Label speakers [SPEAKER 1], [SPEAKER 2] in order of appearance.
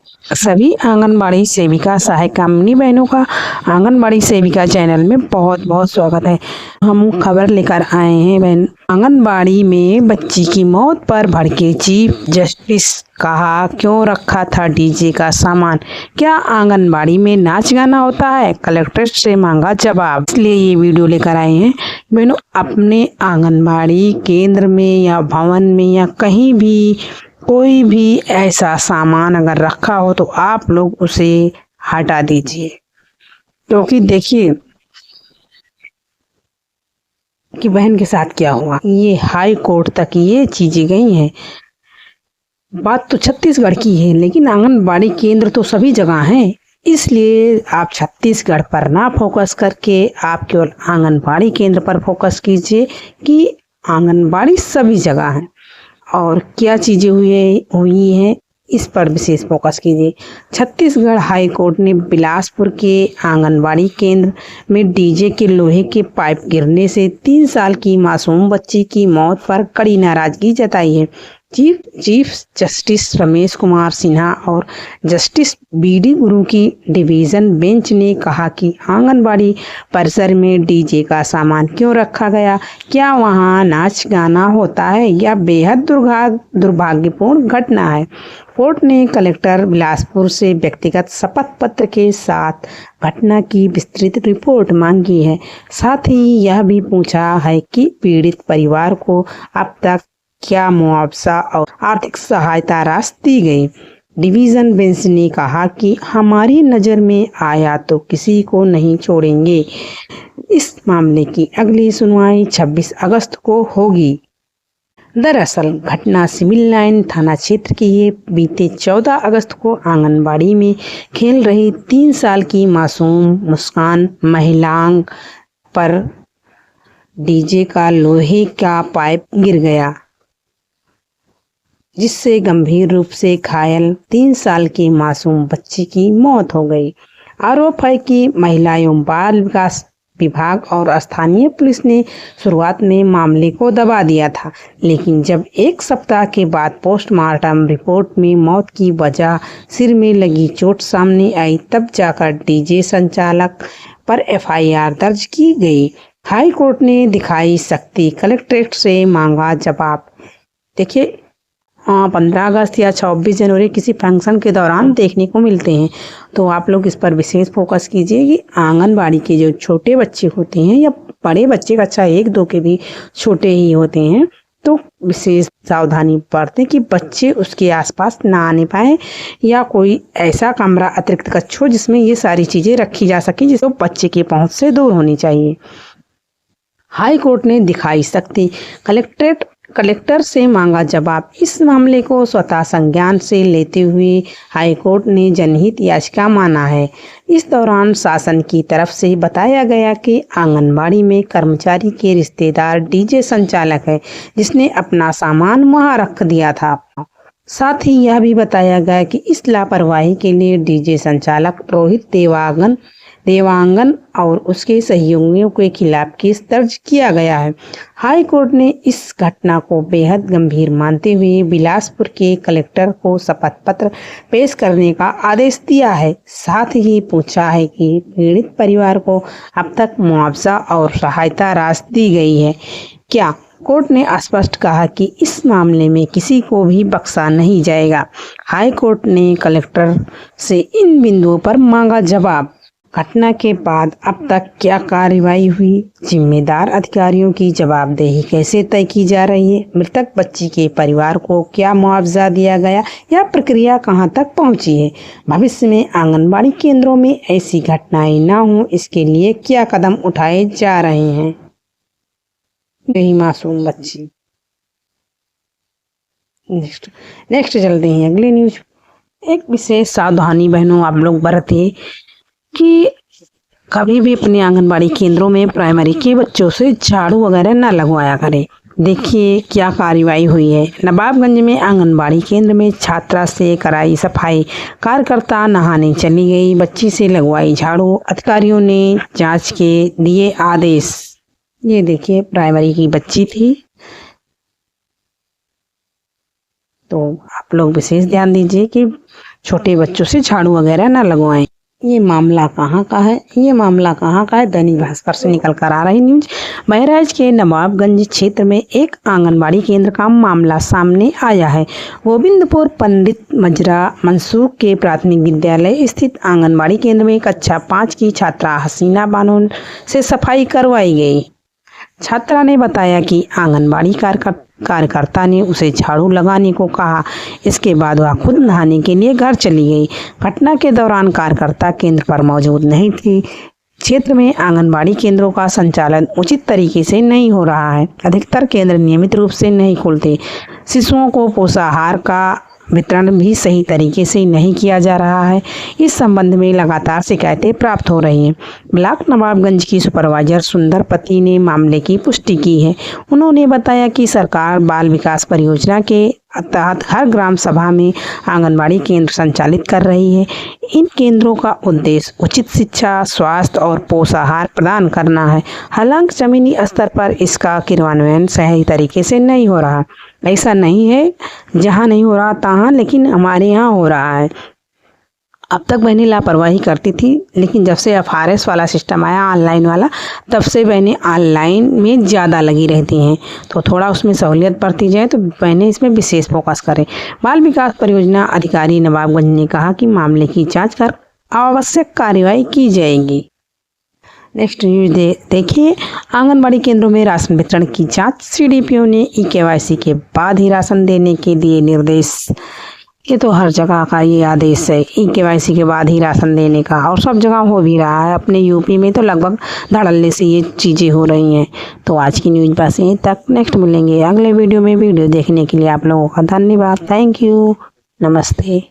[SPEAKER 1] सभी आंगनबाड़ी सेविका सहायिकामणी बहनों का आंगनबाड़ी सेविका चैनल में बहुत बहुत स्वागत है। हम खबर लेकर आए हैं बहन, आंगनबाड़ी में बच्ची की मौत पर भड़के चीफ जस्टिस, कहा क्यों रखा था डीजे का सामान, क्या आंगनबाड़ी में नाच गाना होता है, कलेक्ट्रेट से मांगा जवाब। इसलिए ये वीडियो लेकर आए हैं बहनों। अपने आंगनबाड़ी केंद्र में या भवन में या कहीं भी कोई भी ऐसा सामान अगर रखा हो तो आप लोग उसे हटा दीजिए, क्योंकि देखिए कि बहन के साथ क्या हुआ। ये हाई कोर्ट तक ये चीजें गई हैं। बात तो छत्तीसगढ़ की है, लेकिन आंगनबाड़ी केंद्र तो सभी जगह हैं। इसलिए आप छत्तीसगढ़ पर ना फोकस करके आप केवल आंगनबाड़ी केंद्र पर फोकस कीजिए कि आंगनबाड़ी सभी जगह है और क्या चीजें हुई हैं इस पर विशेष फोकस कीजिए। छत्तीसगढ़ हाई कोर्ट ने बिलासपुर के आंगनबाड़ी केंद्र में डीजे के लोहे के पाइप गिरने से 3 साल की मासूम बच्ची की मौत पर कड़ी नाराजगी जताई है। चीफ जस्टिस रमेश कुमार सिन्हा और जस्टिस बीडी गुरु की डिवीजन बेंच ने कहा कि आंगनबाड़ी परिसर में डीजे का सामान क्यों रखा गया, क्या वहां नाच गाना होता है या बेहद दुर्भाग्यपूर्ण घटना है। कोर्ट ने कलेक्टर बिलासपुर से व्यक्तिगत शपथ पत्र के साथ घटना की विस्तृत रिपोर्ट मांगी है। साथ ही यह भी पूछा है कि पीड़ित परिवार को अब तक क्या मुआवजा और आर्थिक सहायता राशि दी गई। डिवीजन बेंच ने कहा कि हमारी नज़र में आया तो किसी को नहीं छोड़ेंगे। इस मामले की अगली सुनवाई 26 अगस्त को होगी। दरअसल घटना सिविल लाइन थाना क्षेत्र की है। बीते 14 अगस्त को आंगनबाड़ी में खेल रही 3 साल की मासूम मुस्कान महिलांग पर डीजे का लोहे का पाइप गिर गया, जिससे गंभीर रूप से घायल 3 साल की मासूम बच्ची की मौत हो गई। आरोप है कि महिला एवं बाल विकास विभाग और स्थानीय पुलिस ने शुरुआत में मामले को दबा दिया था, लेकिन जब 1 सप्ताह के बाद पोस्टमार्टम रिपोर्ट में मौत की वजह सिर में लगी चोट सामने आई, तब जाकर डीजे संचालक पर एफआईआर दर्ज की गई। हाई कोर्ट ने दिखाई सख्ती, कलेक्ट्रेट से मांगा जवाब। देखिए 15 अगस्त या 26 जनवरी किसी फंक्शन के दौरान देखने को मिलते हैं, तो आप लोग इस पर विशेष फोकस कीजिए कि आंगनबाड़ी के जो छोटे बच्चे होते हैं या बड़े बच्चे, अच्छा 1-2 के भी छोटे ही होते हैं, तो विशेष सावधानी बरतें कि बच्चे उसके आसपास ना आने पाए या कोई ऐसा कमरा अतिरिक्त कक्ष हो जिसमें ये सारी चीज़ें रखी जा सकें, जिसको बच्चे की पहुँच से दूर होनी चाहिए। हाई कोर्ट ने दिखाई सख्ती, कलेक्टर से मांगा जवाब। इस मामले को स्वतः संज्ञान से लेते हुए हाई कोर्ट ने जनहित याचिका माना है। इस दौरान शासन की तरफ से बताया गया कि आंगनबाड़ी में कर्मचारी के रिश्तेदार डीजे संचालक है, जिसने अपना सामान वहां रख दिया था। साथ ही यह भी बताया गया कि इस लापरवाही के लिए डीजे संचालक रोहित देवांगन और उसके सहयोगियों के खिलाफ केस दर्ज किया गया है। हाई कोर्ट ने इस घटना को बेहद गंभीर मानते हुए बिलासपुर के कलेक्टर को शपथ पत्र पेश करने का आदेश दिया है। साथ ही पूछा है कि पीड़ित परिवार को अब तक मुआवजा और सहायता राशि दी गई है क्या। कोर्ट ने स्पष्ट कहा कि इस मामले में किसी को भी बख्शा नहीं जाएगा। हाई कोर्ट ने कलेक्टर से इन बिंदुओं पर मांगा जवाब। घटना के बाद अब तक क्या कार्रवाई हुई, जिम्मेदार अधिकारियों की जवाबदेही कैसे तय की जा रही है, मृतक बच्ची के परिवार को क्या मुआवजा दिया गया या प्रक्रिया कहां तक पहुंची है। भविष्य में आंगनबाड़ी केंद्रों में ऐसी घटनाएं ना हो, इसके लिए क्या कदम उठाए जा रहे हैं। यही मासूम बच्ची। नेक्स्ट चलते हैं अगले न्यूज। एक विशेष सावधानी बहनों आप लोग बरतें कि कभी भी अपने आंगनबाड़ी केंद्रों में प्राइमरी के बच्चों से झाड़ू वगैरह ना लगवाया करें। देखिए क्या कार्रवाई हुई है। नवाबगंज में आंगनबाड़ी केंद्र में छात्रा से कराई सफाई, कार्यकर्ता नहाने चली गई, बच्ची से लगवाई झाड़ू, अधिकारियों ने जांच के दिए आदेश। ये देखिए प्राइमरी की बच्ची थी, तो आप लोग विशेष ध्यान दीजिए कि छोटे बच्चों से झाड़ू वगैरह न लगवाएं। ये मामला कहाँ का है? दैनिक भास्कर से निकल कर आ रही न्यूज। बहराइच के नवाबगंज क्षेत्र में एक आंगनबाड़ी केंद्र का मामला सामने आया है। गोविंदपुर पंडित मजरा मंसूख के प्राथमिक विद्यालय स्थित आंगनबाड़ी केंद्र में कक्षा 5 की छात्रा हसीना बानो से सफाई करवाई गई। छात्रा ने बताया कि आंगनबाड़ी कार्यकर्ता ने उसे झाड़ू लगाने को कहा। इसके बाद वह खुद नहाने के लिए घर चली गई। घटना के दौरान कार्यकर्ता केंद्र पर मौजूद नहीं थी। क्षेत्र में आंगनबाड़ी केंद्रों का संचालन उचित तरीके से नहीं हो रहा है। अधिकतर केंद्र नियमित रूप से नहीं खुलते। शिशुओं को पोषाहार का वितरण भी सही तरीके से नहीं किया जा रहा है। इस संबंध में लगातार शिकायतें प्राप्त हो रही हैं। ब्लॉक नवाबगंज की सुपरवाइजर सुंदरपति ने मामले की पुष्टि की है। उन्होंने बताया कि सरकार बाल विकास परियोजना के तहत हर ग्राम सभा में आंगनबाड़ी केंद्र संचालित कर रही है। इन केंद्रों का उद्देश्य उचित शिक्षा, स्वास्थ्य और पोषाहार प्रदान करना है। हालांकि जमीनी स्तर पर इसका क्रियान्वयन सही तरीके से नहीं हो रहा। ऐसा नहीं है जहाँ नहीं हो रहा तहाँ, लेकिन हमारे यहाँ हो रहा है। अब तक बहनें लापरवाही करती थी, लेकिन जब से FRS वाला सिस्टम आया ऑनलाइन वाला, तब से बहनें ऑनलाइन में ज़्यादा लगी रहती हैं। तो थोड़ा उसमें सहूलियत बरती जाए तो बहनें इसमें विशेष फोकस करें। बाल विकास परियोजना अधिकारी नवाबगंज ने कहा कि मामले की जांच कर आवश्यक कार्रवाई की जाएगी। नेक्स्ट न्यूज देखिए। आंगनबाड़ी केंद्रों में राशन वितरण की जांच। CDPO ने EKYC के बाद ही राशन देने के दिए निर्देश। ये तो हर जगह का ये आदेश है, EKYC के बाद ही राशन देने का, और सब जगह हो भी रहा है। अपने यूपी में तो लगभग धड़ल्ले से ये चीज़ें हो रही हैं। तो आज की न्यूज बस यहीं तक। नेक्स्ट मिलेंगे अगले वीडियो में। वीडियो देखने के लिए आप लोगों का धन्यवाद। Thank you. नमस्ते।